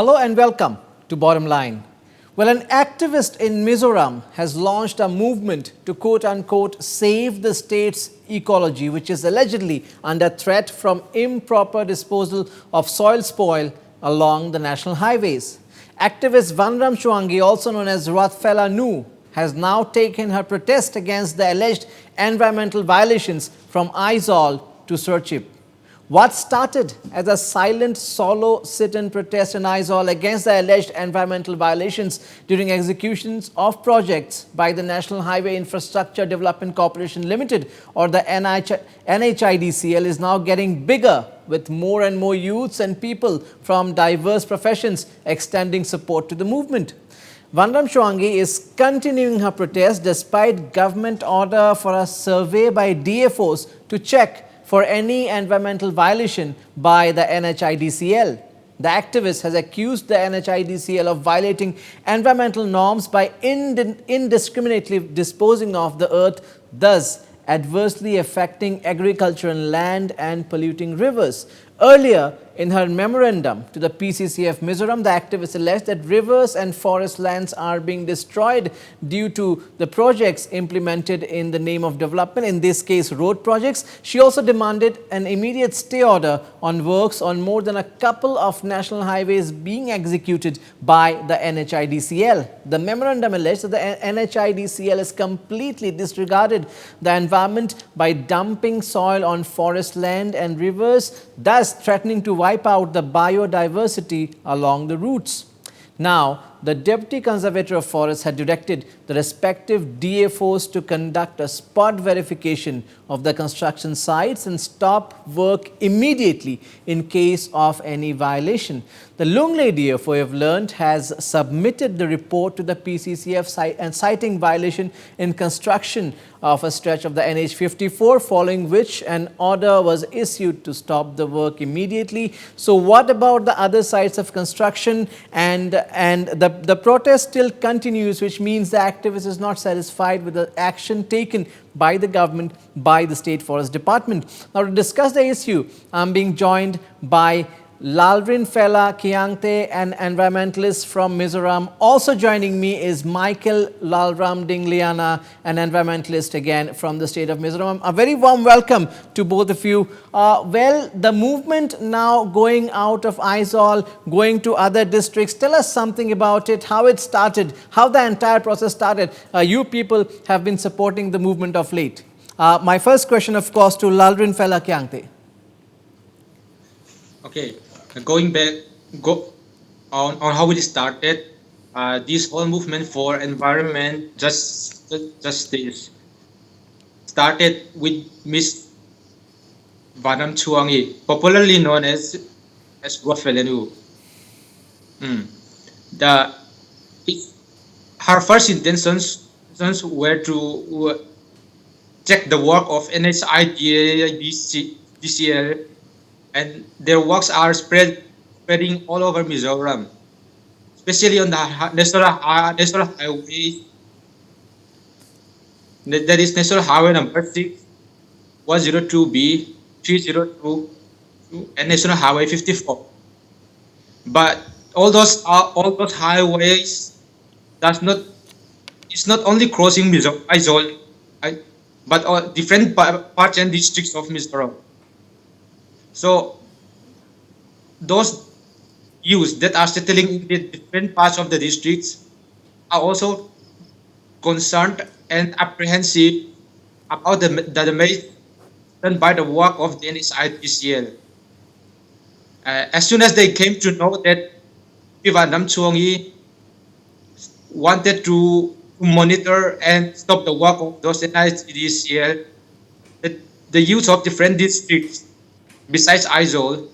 Hello and welcome to Bottom Line. Well, an activist in Mizoram has launched a movement to quote-unquote save the state's ecology, which is allegedly under threat from improper disposal of soil spoil along the national highways. Activist Vanramchhuangi, also known as Rathfela Nu, has now taken her protest against the alleged environmental violations from Aizawl to Serchhip. What started as a silent solo sit-in protest in Aizawl against the alleged environmental violations during executions of projects by the National Highway Infrastructure Development Corporation Limited or the NHIDCL is now getting bigger, with more and more youths and people from diverse professions extending support to the movement. Vanramchhuangi is continuing her protest despite government order for a survey by DFOs to check for any environmental violation by the NHIDCL. The activist has accused the NHIDCL of violating environmental norms by indiscriminately disposing of the earth, thus adversely affecting agricultural land and polluting rivers. Earlier, in her memorandum to the PCCF Mizoram, the activist alleged that rivers and forest lands are being destroyed due to the projects implemented in the name of development, in this case road projects. She also demanded an immediate stay order on works on more than a couple of national highways being executed by the NHIDCL. The memorandum alleged that the NHIDCL has completely disregarded the environment by dumping soil on forest land and rivers, thus threatening to wipe out the biodiversity along the routes. Now, the Deputy Conservator of Forests had directed the respective DFOs to conduct a spot verification of the construction sites and stop work immediately in case of any violation. The Lunglei DFO, we have learned, has submitted the report to the PCCF and citing violation in construction of a stretch of the NH 54, following which an order was issued to stop the work immediately. So what about the other sites of construction? And the protest still continues, which means the activist is not satisfied with the action taken by the government, by the State Forest Department. Now, to discuss the issue, I'm being joined by Vanramchhuangi, an environmentalist from Mizoram. Also joining me is Michael Lalramdingliana, an environmentalist again from the state of Mizoram. A very warm welcome to both of you. Well, the movement now going out of Aizawl, going to other districts. Tell us something about it, how it started, how the entire process started. You people have been supporting the movement of late. My first question, of course, to Lalramdingliana. Okay, going back on how it started, this whole movement for environment justice started with Miss Vanramchhuangi, popularly known as Rathfela Nu. The her first intentions were to check the work of NHIDCL, and their works are spreading all over Mizoram, especially on the national highway. That is National Highway number 6, 102B, 302, and National Highway 54. But all those highways it's not only crossing Aizawl, but different parts and districts of Mizoram. So those youths that are settling in the different parts of the districts are also concerned and apprehensive about the damage done by the work of the NHIDCL. As soon as they came to know that Vanramchhuangi wanted to monitor and stop the work of those NHIDCL, the youth of different districts besides Aizawl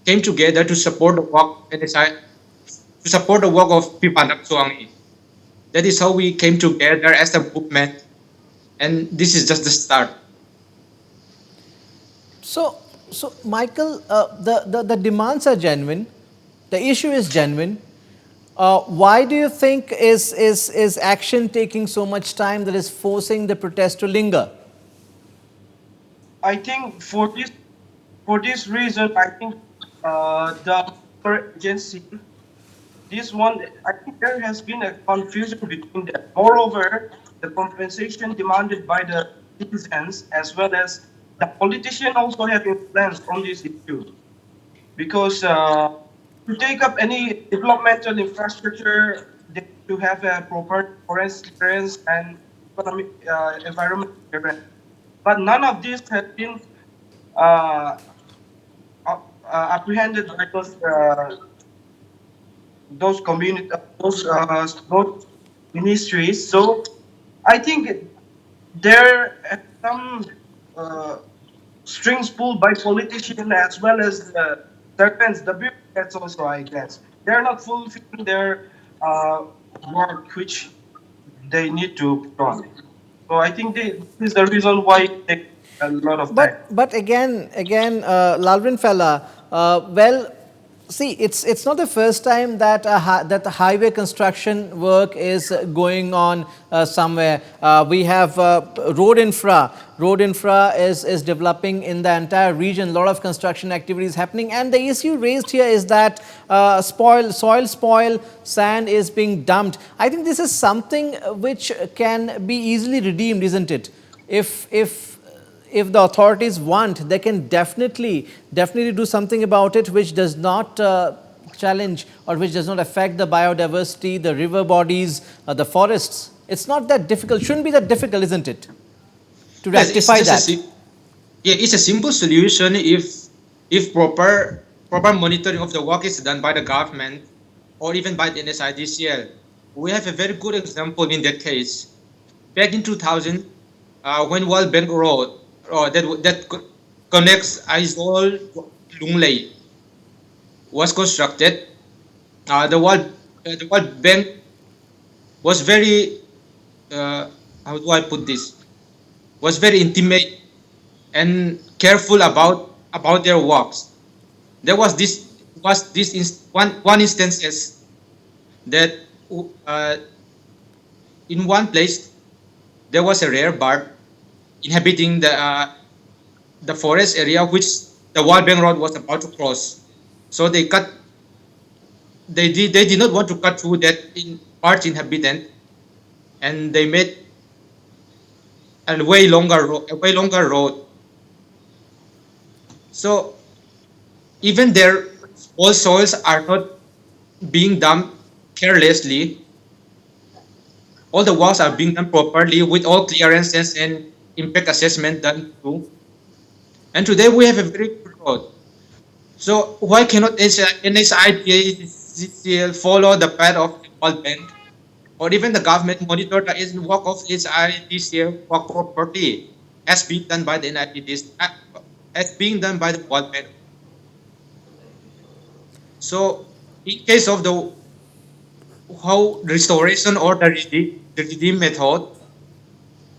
came together to support the work of Vanramchhuangi. That is how we came together as a movement, and this is just the start. So Michael, the demands are genuine, the issue is genuine. Why do you think is action taking so much time that is forcing the protest to linger? I think for this reason, I think the agency this one, I think there has been a confusion between them. Moreover, the compensation demanded by the citizens as well as the politician also have influence on this issue because to take up any developmental infrastructure, they need to have a proper forest clearance and economic environment clearance. But none of this has been uh, apprehended by those community those ministries. So I think there are some uh, strings pulled by politicians as well as the servants, the bureaucrats also, I guess. They're not fulfilling their uh, work which they need to put on. So I think this is the reason why it takes a lot of time. But again, Lalvin fella, well, see, it's not the first time that that the highway construction work is going on somewhere. We have road infra. Road infra is developing in the entire region. A lot of construction activities happening, and the issue raised here is that soil spoil, sand is being dumped. I think this is something which can be easily redeemed, isn't it? If the authorities want, they can definitely do something about it, which does not challenge or which does not affect the biodiversity, the river bodies, the forests. It's not that difficult. Shouldn't be that difficult, isn't it, to Yes, it's rectify just that? yeah, it's a simple solution if proper monitoring of the work is done by the government or even by the NHIDCL. We have a very good example in that case. Back in 2000, when World Bank Road that connects Aizawl to Lunglei was constructed, the World Bank was very how do I put this? Was very intimate and careful about their works. There was this one instances that uh, in one place there was a rare bird inhabiting the forest area which the World Bank Road was about to cross. So they did not want to cut through that part inhabitant, and they made a way longer road. So even their all soils are not being dumped carelessly. All the works are being done properly with all clearances and impact assessment done too. And today we have a very good road. So why cannot NHIDCL follow the path of the World Bank or even the government monitor the work of NHIDCL work property as being done by the NHIDCL, as being done by the World Bank? So in case of the how restoration or the redeem method,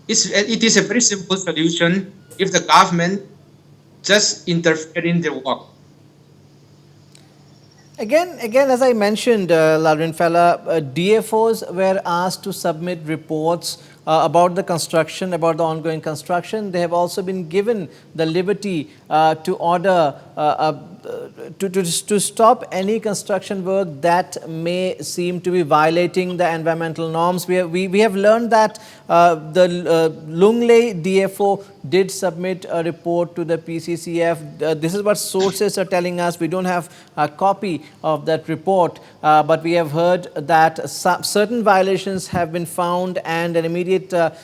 it is a very simple solution if the government just interfere in the work. Again, as I mentioned, Lavrin Fella, DFOs were asked to submit reports about the construction, about the ongoing construction. They have also been given the liberty to order to stop any construction work that may seem to be violating the environmental norms. We have learned that the Lunglei DFO did submit a report to the PCCF. This is what sources are telling us. We don't have a copy of that report, but we have heard that certain violations have been found and an immediate an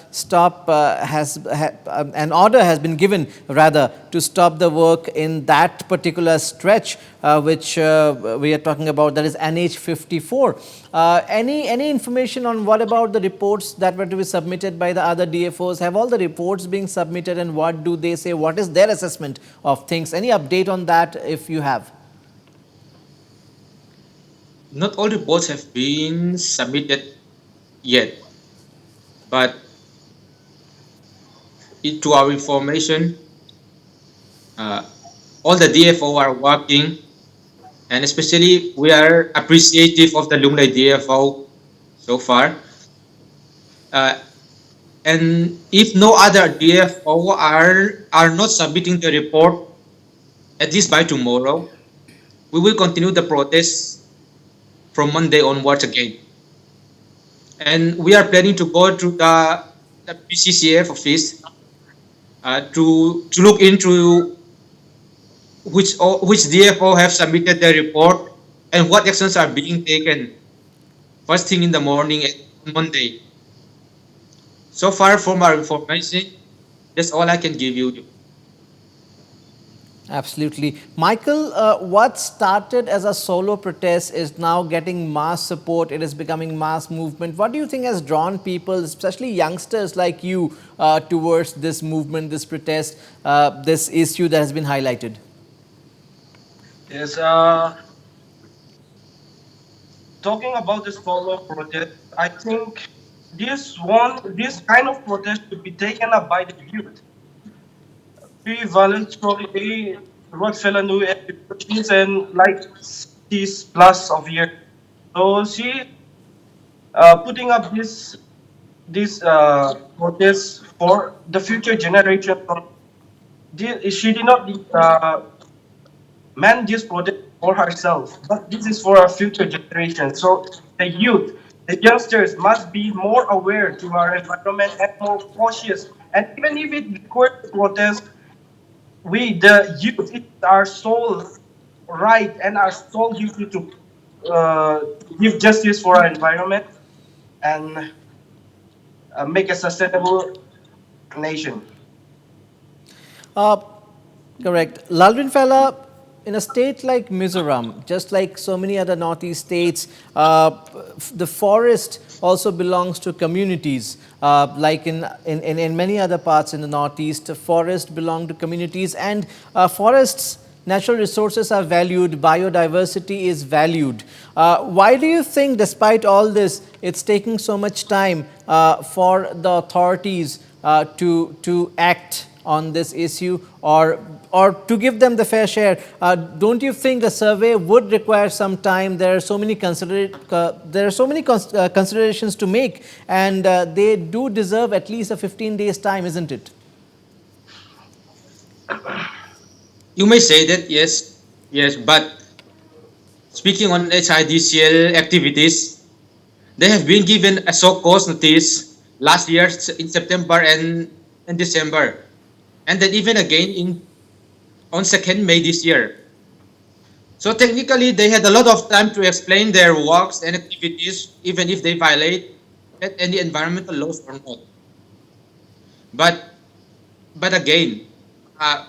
order has been given rather to stop the work in that particular stretch which we are talking about, that is NH54. Any information on what about the reports that were to be submitted by the other DFOs? Have all the reports being submitted and what do they say? What is their assessment of things? Any update on that if you have? Not all reports have been submitted yet, but to our information, uh, all the DFO are working, and especially we are appreciative of the Lunglei DFO so far. Uh, and if no other DFO are not submitting the report, at least by tomorrow, we will continue the protest from Monday onwards again. And we are planning to go to the PCCF office to look into which DFO have submitted their report and what actions are being taken first thing in the morning on Monday. So far from our information, that's all I can give you. Absolutely. Michael, what started as a solo protest is now getting mass support. It is becoming mass movement. What do you think has drawn people, especially youngsters like you, towards this movement, this protest, this issue that has been highlighted? Yes, talking about this follow protest, I think this kind of protest should be taken up by the youth. Vanramchhuangi, Rockefeller knew she's in like 60 plus of years. So she putting up this protest for the future generation. She did not man this protest for herself, but this is for our future generation. So the youth, the youngsters must be more aware to our environment and more cautious. And even if it requires protest, we the youth, it's our sole right and our sole duty to give justice for our environment and make a sustainable nation. Uh, Correct. Lalvin Fella, in a state like Mizoram, just like so many other northeast states, the forest also belongs to communities. Like in many other parts in the northeast, the forest belong to communities, and forests, natural resources are valued, biodiversity is valued. Why do you think, despite all this, it's taking so much time for the authorities to act on this issue, or to give them the fair share? Don't you think the survey would require some time? There are so many considerations to make, and they do deserve at least a 15 days time, isn't it? You may say that, yes, yes, but speaking on HIDCL activities, they have been given a show cause notice last year in September and December, and then even again on 2nd May this year. So technically, they had a lot of time to explain their works and activities, even if they violate any environmental laws or not. But but again, uh,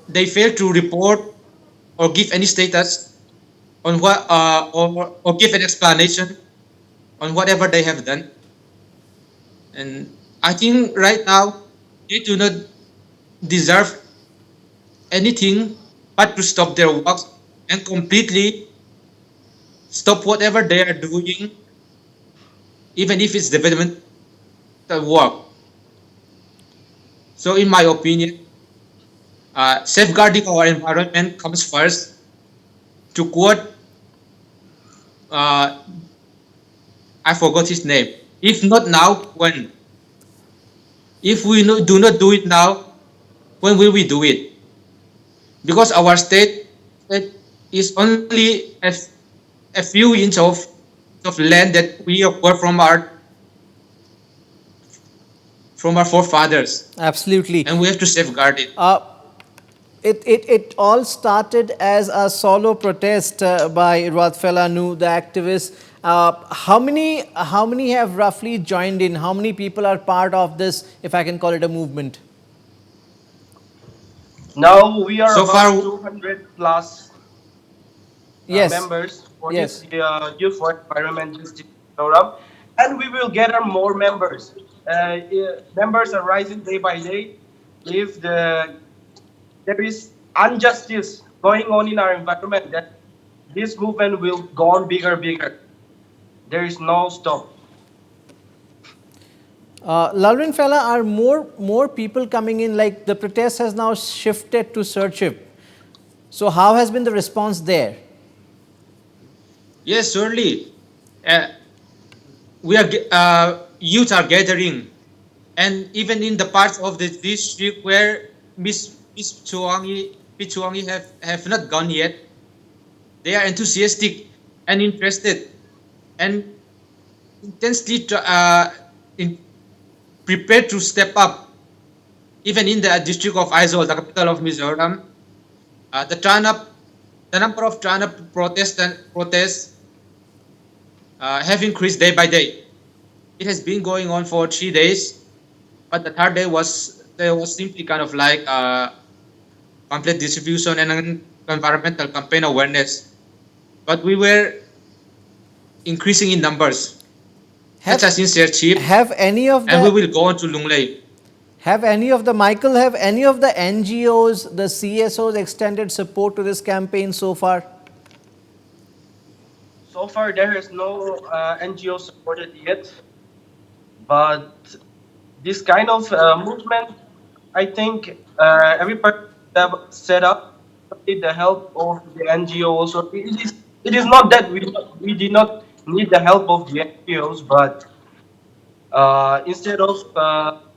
they fail to report or give any status on what or give an explanation on whatever they have done. And I think right now they do not deserve anything but to stop their works and completely stop whatever they are doing, even if it's development work. So, in my opinion, safeguarding our environment comes first. To quote, uh, I forgot his name. If not now, when? If we do not do it now, when will we do it? Because our state is only a few inches of land that we acquired from our forefathers, Absolutely. and we have to safeguard it. It all started as a solo protest by Radfela Nu, the activist. How many have roughly joined in? How many people are part of this, if I can call it a movement? Now we are So far, about 200 plus Yes, members for this yes. Youth for Environment Justice program, and we will gather more members. Members are rising day by day. If there is injustice going on in our environment, that this movement will go on bigger. There is no stop. Lalvin Fella, are more people coming in? Like the protest has now shifted to Serchip. So how has been the response there? yes, surely, uh, youth are gathering, and even in the parts of the district where Miss Chuangi have not gone yet, they are enthusiastic and interested and intensely in, prepared to step up. Even in the district of Aizawl, the capital of Mizoram, the number of turn up to protests have increased day by day. It has been going on for 3 days, but the third day there was simply kind of like pamphlet distribution and an environmental campaign awareness. But we were increasing in numbers, such Have, as in Serchip, have any of and we the will go on to Lunglei. have any of the Michael, have any of the NGOs, the CSOs extended support to this campaign so far? So far, there is no NGO supported yet, but this kind of movement, I think every person have set up with the help of the NGO. Also, it is not that we did not need the help of the NGOs, but instead of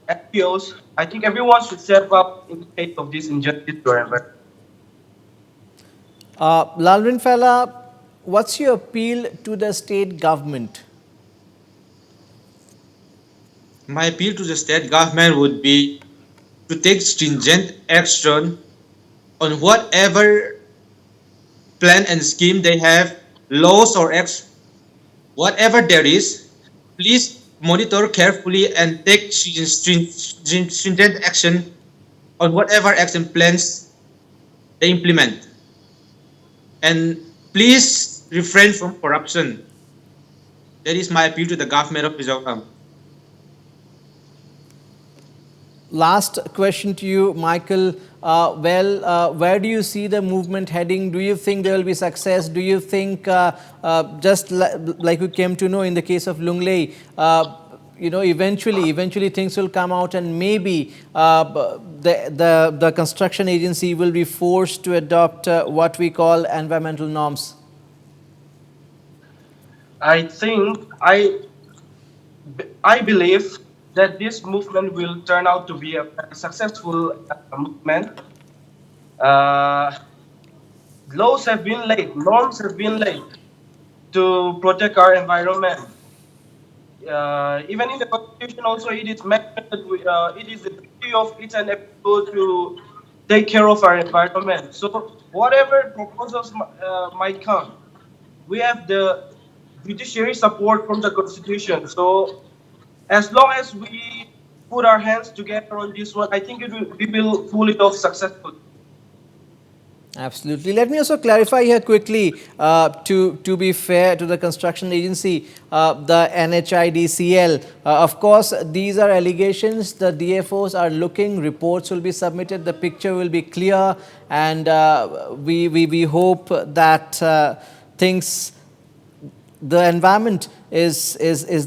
NGOs, I think everyone should step up in the face of this injustice to our environment. Lalwin Fella, what's your appeal to the state government? My appeal to the state government would be to take stringent action on whatever plan and scheme they have, laws or acts, whatever there is, please monitor carefully and take stringent action on whatever action plans they implement. And please refrain from corruption. That is my appeal to the government of Mizoram. Last question to you, Michael. Where do you see the movement heading? Do you think there will be success? Do you think, like we came to know in the case of Lunglei, eventually things will come out, and maybe the construction agency will be forced to adopt what we call environmental norms? I think I believe that this movement will turn out to be a successful movement. Uh, Laws have been laid, norms have been laid to protect our environment. Even in the constitution, also it is mentioned that it is the duty of each and every people to take care of our environment. So whatever proposals might come, we have the judiciary support from the constitution. So as long as we put our hands together on this one, I think we will pull it off successfully. Absolutely. Let me also clarify here quickly, to be fair to the construction agency, the NHIDCL. Of course, these are allegations. The DFOs are looking, reports will be submitted, the picture will be clear, and we hope that the environment is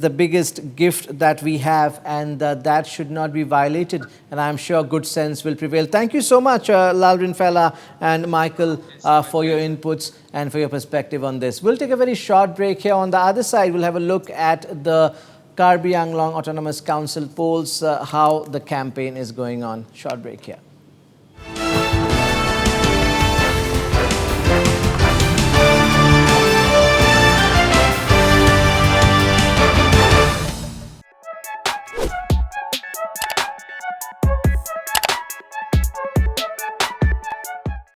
the biggest gift that we have, and that should not be violated, and I'm sure good sense will prevail. Thank you so much, Lalwin Fella and Michael, for your inputs and for your perspective on this. We'll take a very short break here. On the other side, we'll have a look at the Karbi Anglong Autonomous Council polls, how the campaign is going on. Short break here.